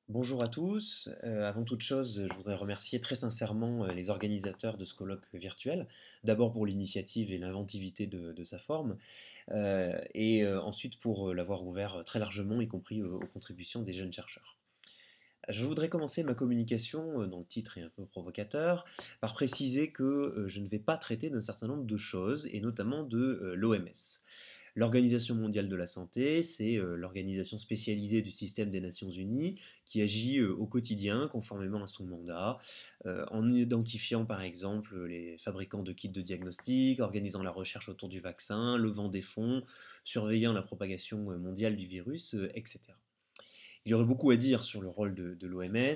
Bonjour à tous. Avant toute chose, je voudrais remercier très sincèrement les organisateurs de ce colloque virtuel. D'abord pour l'initiative et l'inventivité de sa forme, et ensuite pour l'avoir ouvert très largement, y compris aux contributions des jeunes chercheurs. Je voudrais commencer ma communication, dont le titre est un peu provocateur, par préciser que je ne vais pas traiter d'un certain nombre de choses, et notamment de l'OMS. L'Organisation mondiale de la santé, c'est l'organisation spécialisée du système des Nations Unies qui agit au quotidien conformément à son mandat, en identifiant par exemple les fabricants de kits de diagnostic, organisant la recherche autour du vaccin, levant des fonds, surveillant la propagation mondiale du virus, etc. Il y aurait beaucoup à dire sur le rôle de l'OMS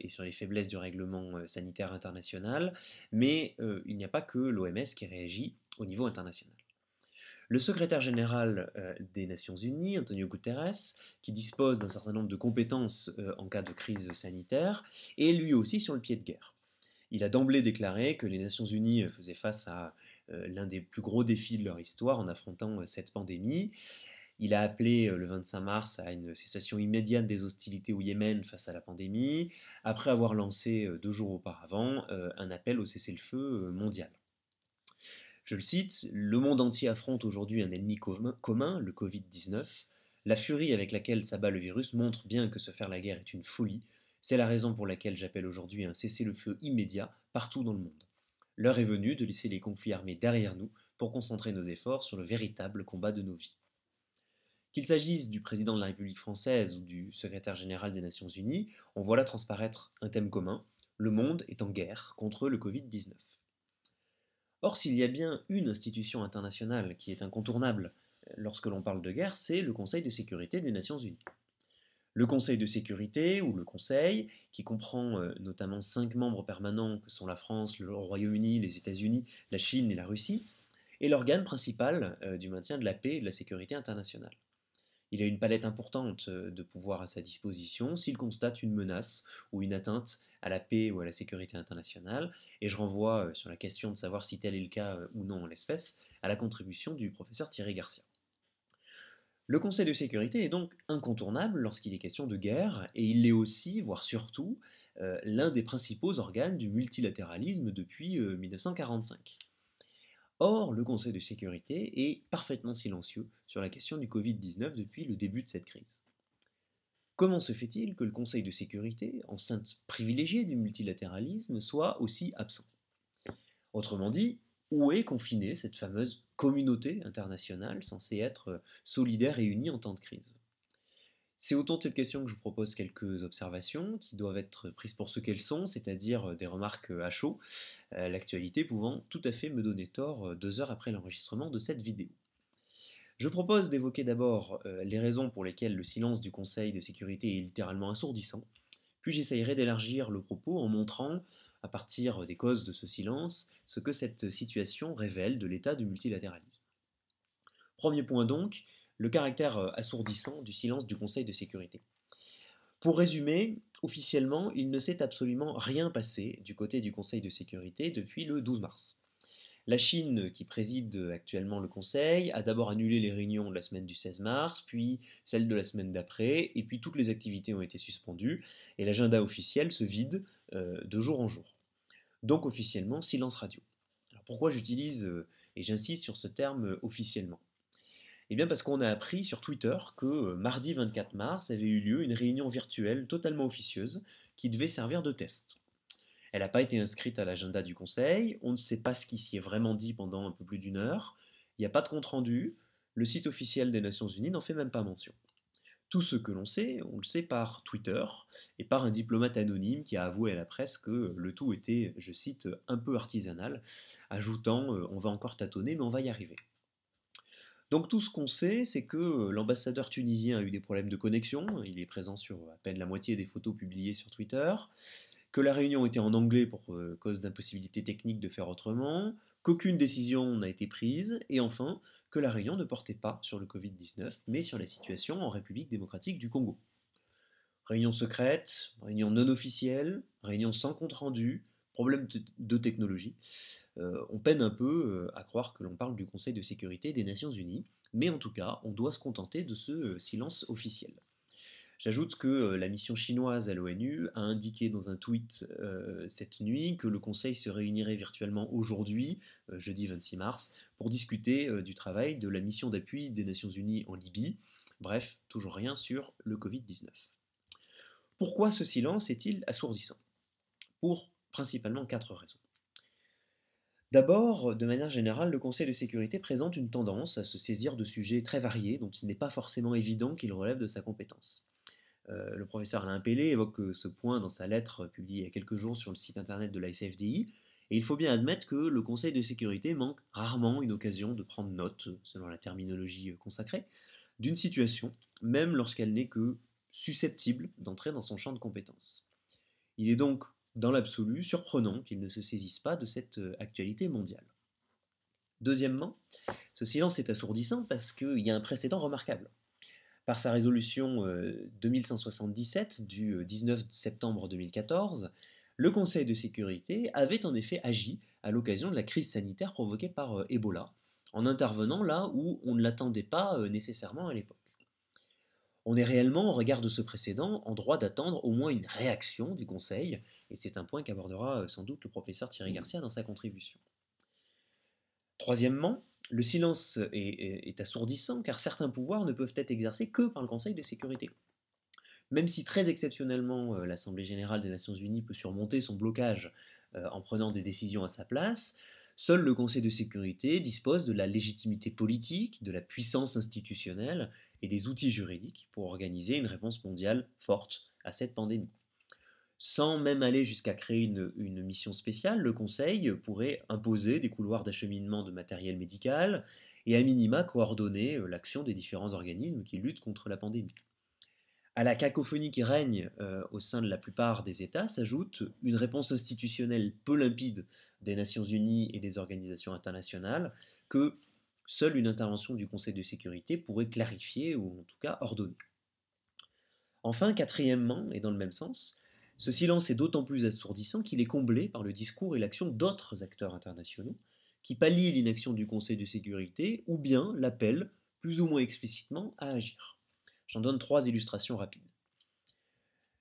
et sur les faiblesses du règlement sanitaire international, mais il n'y a pas que l'OMS qui réagit au niveau international. Le secrétaire général des Nations Unies, Antonio Guterres, qui dispose d'un certain nombre de compétences en cas de crise sanitaire, est lui aussi sur le pied de guerre. Il a d'emblée déclaré que les Nations Unies faisaient face à l'un des plus gros défis de leur histoire en affrontant cette pandémie. Il a appelé le 25 mars à une cessation immédiate des hostilités au Yémen face à la pandémie, après avoir lancé 2 jours auparavant un appel au cessez-le-feu mondial. Je le cite, le monde entier affronte aujourd'hui un ennemi commun, le Covid-19. La furie avec laquelle s'abat le virus montre bien que se faire la guerre est une folie. C'est la raison pour laquelle j'appelle aujourd'hui à un cessez-le-feu immédiat partout dans le monde. L'heure est venue de laisser les conflits armés derrière nous pour concentrer nos efforts sur le véritable combat de nos vies. Qu'il s'agisse du président de la République française ou du secrétaire général des Nations Unies, on voit là transparaître un thème commun, le monde est en guerre contre le Covid-19. Or, s'il y a bien une institution internationale qui est incontournable lorsque l'on parle de guerre, c'est le Conseil de sécurité des Nations Unies. Le Conseil de sécurité, ou le Conseil, qui comprend notamment 5 membres permanents que sont la France, le Royaume-Uni, les États-Unis, la Chine et la Russie, est l'organe principal du maintien de la paix et de la sécurité internationale. Il a une palette importante de pouvoirs à sa disposition s'il constate une menace ou une atteinte à la paix ou à la sécurité internationale, et je renvoie sur la question de savoir si tel est le cas ou non en l'espèce, à la contribution du professeur Thierry Garcia. Le Conseil de sécurité est donc incontournable lorsqu'il est question de guerre, et il est aussi, voire surtout, l'un des principaux organes du multilatéralisme depuis 1945. Or, le Conseil de sécurité est parfaitement silencieux sur la question du Covid-19 depuis le début de cette crise. Comment se fait-il que le Conseil de sécurité, enceinte privilégiée du multilatéralisme, soit aussi absent? Autrement dit, où est confinée cette fameuse communauté internationale censée être solidaire et unie en temps de crise? C'est autour de cette question que je vous propose quelques observations qui doivent être prises pour ce qu'elles sont, c'est-à-dire des remarques à chaud, l'actualité pouvant tout à fait me donner tort 2 heures après l'enregistrement de cette vidéo. Je propose d'évoquer d'abord les raisons pour lesquelles le silence du Conseil de sécurité est littéralement assourdissant, puis j'essayerai d'élargir le propos en montrant, à partir des causes de ce silence, ce que cette situation révèle de l'état du multilatéralisme. Premier point donc, le caractère assourdissant du silence du Conseil de sécurité. Pour résumer, officiellement, il ne s'est absolument rien passé du côté du Conseil de sécurité depuis le 12 mars. La Chine, qui préside actuellement le Conseil, a d'abord annulé les réunions de la semaine du 16 mars, puis celle de la semaine d'après, et puis toutes les activités ont été suspendues, et l'agenda officiel se vide de jour en jour. Donc officiellement, silence radio. Alors pourquoi j'utilise et j'insiste sur ce terme officiellement? Eh bien parce qu'on a appris sur Twitter que mardi 24 mars avait eu lieu une réunion virtuelle totalement officieuse qui devait servir de test. Elle n'a pas été inscrite à l'agenda du Conseil, on ne sait pas ce qui s'y est vraiment dit pendant un peu plus d'1 heure, il n'y a pas de compte-rendu, le site officiel des Nations Unies n'en fait même pas mention. Tout ce que l'on sait, on le sait par Twitter et par un diplomate anonyme qui a avoué à la presse que le tout était, je cite, un peu artisanal, ajoutant on va encore tâtonner mais on va y arriver. Donc tout ce qu'on sait, c'est que l'ambassadeur tunisien a eu des problèmes de connexion, il est présent sur à peine la moitié des photos publiées sur Twitter, que la réunion était en anglais pour cause d'impossibilité technique de faire autrement, qu'aucune décision n'a été prise, et enfin que la réunion ne portait pas sur le Covid-19, mais sur la situation en République démocratique du Congo. Réunion secrète, réunion non officielle, réunion sans compte-rendu, problème de technologie. On peine un peu à croire que l'on parle du Conseil de sécurité des Nations Unies, mais en tout cas, on doit se contenter de ce silence officiel. J'ajoute que la mission chinoise à l'ONU a indiqué dans un tweet cette nuit que le Conseil se réunirait virtuellement aujourd'hui, jeudi 26 mars, pour discuter du travail de la mission d'appui des Nations Unies en Libye. Bref, toujours rien sur le Covid-19. Pourquoi ce silence est-il assourdissant? Pour principalement 4 raisons. D'abord, de manière générale, le Conseil de sécurité présente une tendance à se saisir de sujets très variés dont il n'est pas forcément évident qu'ils relèvent de sa compétence. Le professeur Alain Pellet évoque ce point dans sa lettre publiée il y a quelques jours sur le site internet de la SFDI, et il faut bien admettre que le Conseil de sécurité manque rarement une occasion de prendre note, selon la terminologie consacrée, d'une situation, même lorsqu'elle n'est que susceptible d'entrer dans son champ de compétences. Il est donc, dans l'absolu, surprenant qu'il ne se saisisse pas de cette actualité mondiale. Deuxièmement, ce silence est assourdissant parce qu'il y a un précédent remarquable. Par sa résolution 2177 du 19 septembre 2014, le Conseil de sécurité avait en effet agi à l'occasion de la crise sanitaire provoquée par Ebola, en intervenant là où on ne l'attendait pas nécessairement à l'époque. On est réellement, au regard de ce précédent, en droit d'attendre au moins une réaction du Conseil, et c'est un point qu'abordera sans doute le professeur Thierry Garcia dans sa contribution. Troisièmement, le silence est assourdissant car certains pouvoirs ne peuvent être exercés que par le Conseil de sécurité. Même si très exceptionnellement l'Assemblée générale des Nations unies peut surmonter son blocage en prenant des décisions à sa place, seul le Conseil de sécurité dispose de la légitimité politique, de la puissance institutionnelle et des outils juridiques pour organiser une réponse mondiale forte à cette pandémie. Sans même aller jusqu'à créer une mission spéciale, le Conseil pourrait imposer des couloirs d'acheminement de matériel médical et à minima coordonner l'action des différents organismes qui luttent contre la pandémie. À la cacophonie qui règne au sein de la plupart des États s'ajoute une réponse institutionnelle peu limpide des Nations Unies et des organisations internationales que seule une intervention du Conseil de sécurité pourrait clarifier ou en tout cas ordonner. Enfin, quatrièmement, et dans le même sens, ce silence est d'autant plus assourdissant qu'il est comblé par le discours et l'action d'autres acteurs internationaux qui pallient l'inaction du Conseil de sécurité ou bien l'appellent plus ou moins explicitement à agir. J'en donne 3 illustrations rapides.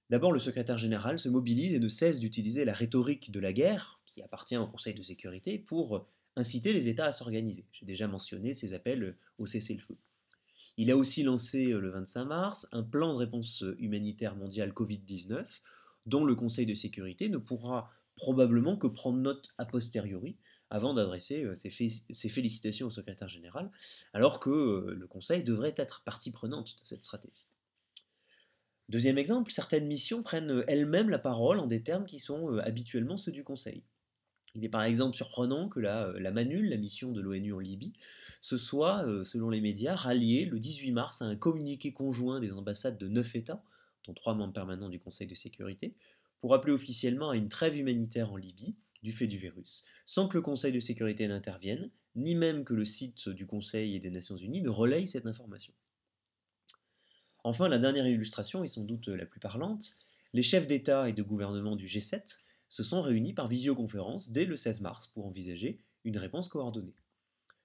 D'abord, le secrétaire général se mobilise et ne cesse d'utiliser la rhétorique de la guerre, qui appartient au Conseil de sécurité, pour inciter les États à s'organiser. J'ai déjà mentionné ses appels au cessez-le-feu. Il a aussi lancé le 25 mars un plan de réponse humanitaire mondiale Covid-19 dont le Conseil de sécurité ne pourra probablement que prendre note a posteriori avant d'adresser ses félicitations au secrétaire général, alors que le Conseil devrait être partie prenante de cette stratégie. Deuxième exemple, certaines missions prennent elles-mêmes la parole en des termes qui sont habituellement ceux du Conseil. Il est par exemple surprenant que la MANUL, la mission de l'ONU en Libye, se soit, selon les médias, ralliée le 18 mars à un communiqué conjoint des ambassades de 9 États, dont 3 membres permanents du Conseil de sécurité, pour appeler officiellement à une trêve humanitaire en Libye du fait du virus, sans que le Conseil de sécurité n'intervienne, ni même que le site du Conseil et des Nations Unies ne relaye cette information. Enfin, la dernière illustration est sans doute la plus parlante, les chefs d'État et de gouvernement du G7 se sont réunis par visioconférence dès le 16 mars pour envisager une réponse coordonnée.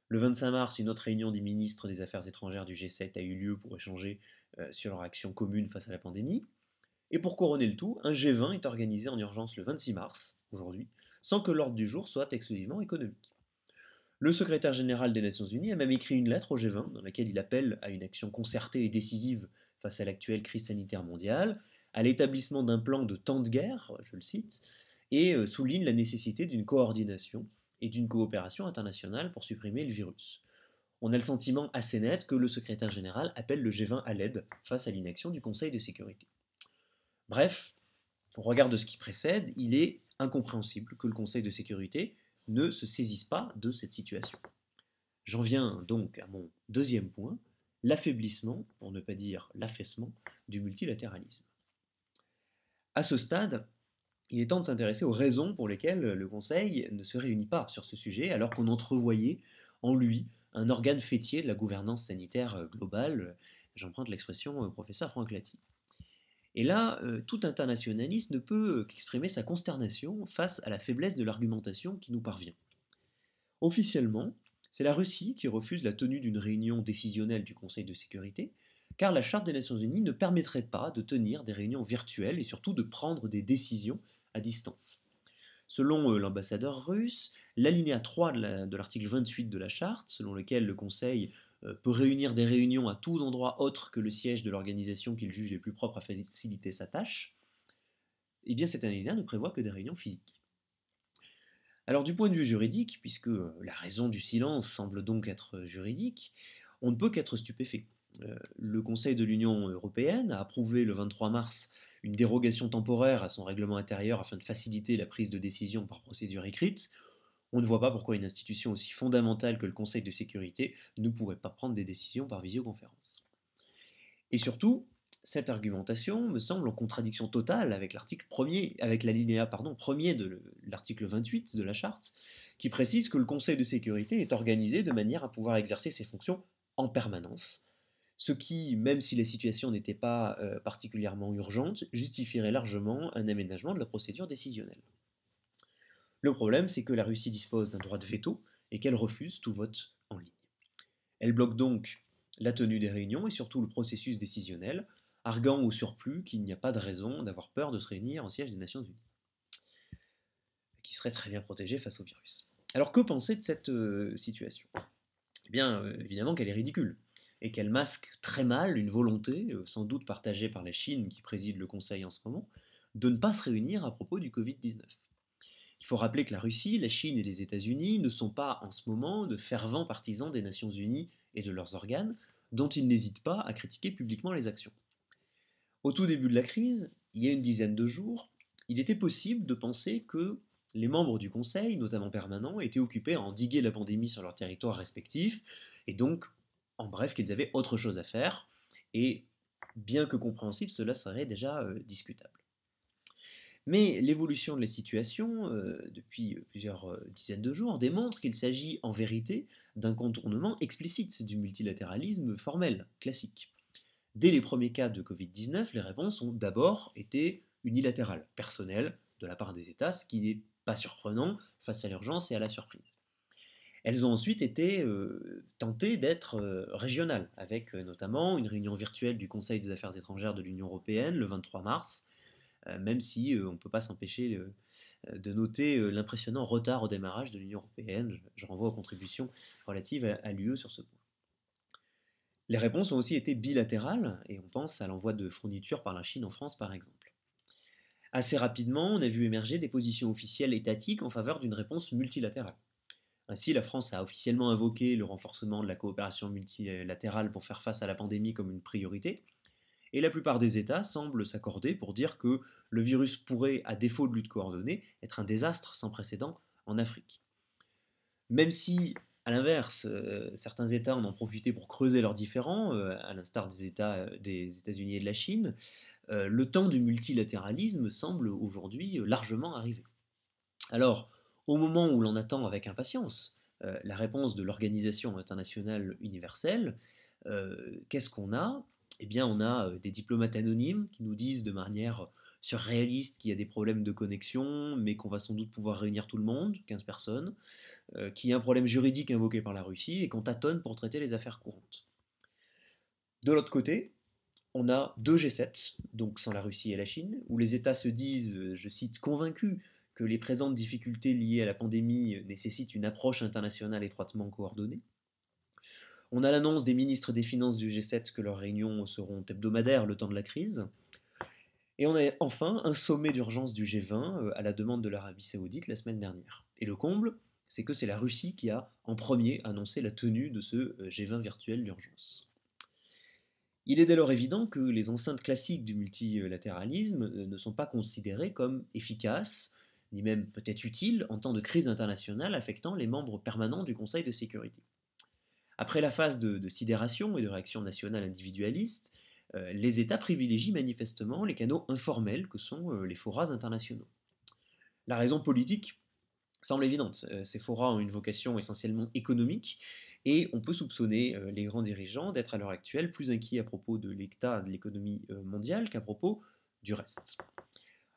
Le 25 mars, une autre réunion des ministres des Affaires étrangères du G7 a eu lieu pour échanger sur leur action commune face à la pandémie. Et pour couronner le tout, un G20 est organisé en urgence le 26 mars, aujourd'hui, sans que l'ordre du jour soit exclusivement économique. Le secrétaire général des Nations Unies a même écrit une lettre au G20 dans laquelle il appelle à une action concertée et décisive face à l'actuelle crise sanitaire mondiale, à l'établissement d'un plan de temps de guerre, je le cite, et souligne la nécessité d'une coordination et d'une coopération internationale pour supprimer le virus. On a le sentiment assez net que le secrétaire général appelle le G20 à l'aide face à l'inaction du Conseil de sécurité. Bref, au regard de ce qui précède, il est incompréhensible que le Conseil de sécurité ne se saisisse pas de cette situation. J'en viens donc à mon deuxième point, l'affaiblissement, pour ne pas dire l'affaissement, du multilatéralisme. À ce stade, il est temps de s'intéresser aux raisons pour lesquelles le Conseil ne se réunit pas sur ce sujet, alors qu'on entrevoyait en lui un organe fêtier de la gouvernance sanitaire globale, j'emprunte l'expression professeur Franck Lati. Et là, tout internationaliste ne peut qu'exprimer sa consternation face à la faiblesse de l'argumentation qui nous parvient. Officiellement, c'est la Russie qui refuse la tenue d'une réunion décisionnelle du Conseil de sécurité, car la Charte des Nations Unies ne permettrait pas de tenir des réunions virtuelles et surtout de prendre des décisions à distance. Selon l'ambassadeur russe, l'alinéa 3 de l'article 28 de la charte, selon lequel le Conseil peut réunir des réunions à tout endroit autre que le siège de l'organisation qu'il juge les plus propres à faciliter sa tâche, eh bien cet alinéa ne prévoit que des réunions physiques. Alors du point de vue juridique, puisque la raison du silence semble donc être juridique, on ne peut qu'être stupéfait. Le Conseil de l'Union européenne a approuvé le 23 mars une dérogation temporaire à son règlement intérieur afin de faciliter la prise de décision par procédure écrite. On ne voit pas pourquoi une institution aussi fondamentale que le Conseil de sécurité ne pourrait pas prendre des décisions par visioconférence. Et surtout, cette argumentation me semble en contradiction totale avec l'article 1er, avec l'alinéa premier de l'article 28 de la charte, qui précise que le Conseil de sécurité est organisé de manière à pouvoir exercer ses fonctions en permanence, ce qui, même si la situation n'était pas particulièrement urgente, justifierait largement un aménagement de la procédure décisionnelle. Le problème, c'est que la Russie dispose d'un droit de veto et qu'elle refuse tout vote en ligne. Elle bloque donc la tenue des réunions et surtout le processus décisionnel, arguant au surplus qu'il n'y a pas de raison d'avoir peur de se réunir en siège des Nations Unies, qui serait très bien protégée face au virus. Alors que penser de cette situation? Eh bien, évidemment qu'elle est ridicule, et qu'elle masque très mal une volonté, sans doute partagée par la Chine qui préside le Conseil en ce moment, de ne pas se réunir à propos du Covid-19. Il faut rappeler que la Russie, la Chine et les États-Unis ne sont pas en ce moment de fervents partisans des Nations Unies et de leurs organes, dont ils n'hésitent pas à critiquer publiquement les actions. Au tout début de la crise, il y a une dizaine de jours, il était possible de penser que les membres du Conseil, notamment permanents, étaient occupés à endiguer la pandémie sur leur territoire respectif, et donc, en bref, qu'ils avaient autre chose à faire, et bien que compréhensible, cela serait déjà discutable. Mais l'évolution de la situation, depuis plusieurs dizaines de jours, démontre qu'il s'agit en vérité d'un contournement explicite du multilatéralisme formel, classique. Dès les premiers cas de Covid-19, les réponses ont d'abord été unilatérales, personnelles, de la part des États, ce qui n'est pas surprenant face à l'urgence et à la surprise. Elles ont ensuite été tentées d'être régionales, avec notamment une réunion virtuelle du Conseil des affaires étrangères de l'Union européenne le 23 mars, même si on ne peut pas s'empêcher de noter l'impressionnant retard au démarrage de l'Union européenne. Je renvoie aux contributions relatives à l'UE sur ce point. Les réponses ont aussi été bilatérales, et on pense à l'envoi de fournitures par la Chine en France par exemple. Assez rapidement, on a vu émerger des positions officielles étatiques en faveur d'une réponse multilatérale. Ainsi, la France a officiellement invoqué le renforcement de la coopération multilatérale pour faire face à la pandémie comme une priorité, et la plupart des États semblent s'accorder pour dire que le virus pourrait, à défaut de lutte coordonnée, être un désastre sans précédent en Afrique. Même si, à l'inverse, certains États en ont profité pour creuser leurs différends, à l'instar des États-Unis et de la Chine, le temps du multilatéralisme semble aujourd'hui largement arrivé. Alors, au moment où l'on attend avec impatience la réponse de l'Organisation internationale universelle, qu'est-ce qu'on a? Eh bien, on a des diplomates anonymes qui nous disent de manière surréaliste qu'il y a des problèmes de connexion, mais qu'on va sans doute pouvoir réunir tout le monde, 15 personnes, qu'il y a un problème juridique invoqué par la Russie et qu'on tâtonne pour traiter les affaires courantes. De l'autre côté, on a deux G7, donc sans la Russie et la Chine, où les États se disent, je cite, convaincus que les présentes difficultés liées à la pandémie nécessitent une approche internationale étroitement coordonnée. On a l'annonce des ministres des Finances du G7 que leurs réunions seront hebdomadaires le temps de la crise. Et on a enfin un sommet d'urgence du G20 à la demande de l'Arabie Saoudite la semaine dernière. Et le comble, c'est que c'est la Russie qui a en premier annoncé la tenue de ce G20 virtuel d'urgence. Il est dès lors évident que les enceintes classiques du multilatéralisme ne sont pas considérées comme efficaces, ni même peut-être utiles en temps de crise internationale affectant les membres permanents du Conseil de sécurité. Après la phase de sidération et de réaction nationale individualiste, les États privilégient manifestement les canaux informels que sont les forats internationaux. La raison politique semble évidente. Ces forats ont une vocation essentiellement économique et on peut soupçonner les grands dirigeants d'être à l'heure actuelle plus inquiets à propos de l'état de l'économie mondiale qu'à propos du reste.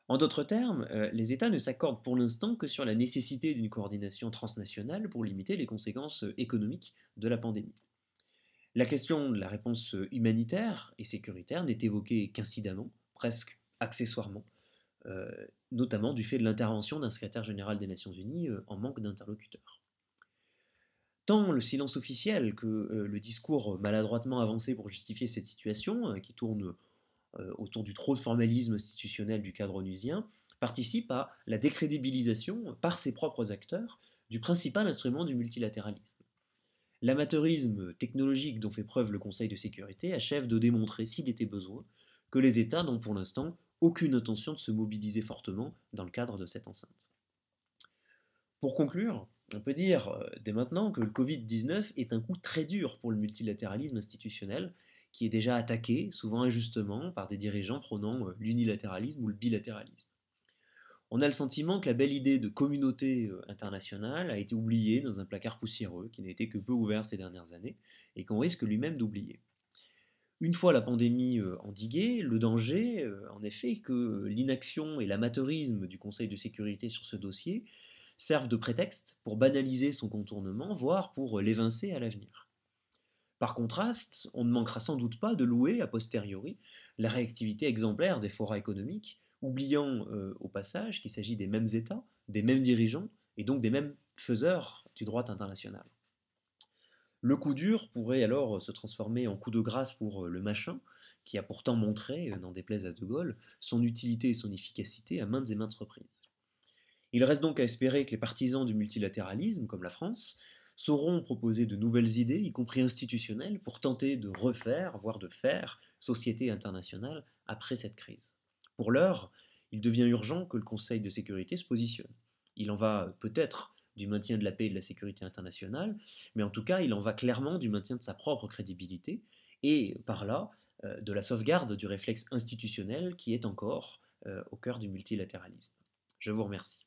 En d'autres termes, les États ne s'accordent pour l'instant que sur la nécessité d'une coordination transnationale pour limiter les conséquences économiques de la pandémie. La question de la réponse humanitaire et sécuritaire n'est évoquée qu'incidemment, presque accessoirement, euh, notamment du fait de l'intervention d'un secrétaire général des Nations Unies en manque d'interlocuteurs. Tant le silence officiel que le discours maladroitement avancé pour justifier cette situation, qui tourne autour du trop de formalisme institutionnel du cadre onusien, participent à la décrédibilisation par ses propres acteurs du principal instrument du multilatéralisme. L'amateurisme technologique dont fait preuve le Conseil de sécurité achève de démontrer, s'il était besoin, que les États n'ont pour l'instant aucune intention de se mobiliser fortement dans le cadre de cette enceinte. Pour conclure, on peut dire dès maintenant que le Covid-19 est un coup très dur pour le multilatéralisme institutionnel, qui est déjà attaqué, souvent injustement, par des dirigeants prônant l'unilatéralisme ou le bilatéralisme. On a le sentiment que la belle idée de communauté internationale a été oubliée dans un placard poussiéreux qui n'a été que peu ouvert ces dernières années et qu'on risque lui-même d'oublier. Une fois la pandémie endiguée, le danger, en effet, est que l'inaction et l'amateurisme du Conseil de sécurité sur ce dossier servent de prétexte pour banaliser son contournement, voire pour l'évincer à l'avenir. Par contraste, on ne manquera sans doute pas de louer a posteriori la réactivité exemplaire des forats économiques, oubliant au passage qu'il s'agit des mêmes États, des mêmes dirigeants et donc des mêmes faiseurs du droit international. Le coup dur pourrait alors se transformer en coup de grâce pour le machin, qui a pourtant montré, n'en déplaise à De Gaulle, son utilité et son efficacité à maintes et maintes reprises. Il reste donc à espérer que les partisans du multilatéralisme, comme la France, sauront proposer de nouvelles idées, y compris institutionnelles, pour tenter de refaire, voire de faire, société internationale après cette crise. Pour l'heure, il devient urgent que le Conseil de sécurité se positionne. Il en va peut-être du maintien de la paix et de la sécurité internationale, mais en tout cas, il en va clairement du maintien de sa propre crédibilité, et par là, de la sauvegarde du réflexe institutionnel qui est encore au cœur du multilatéralisme. Je vous remercie.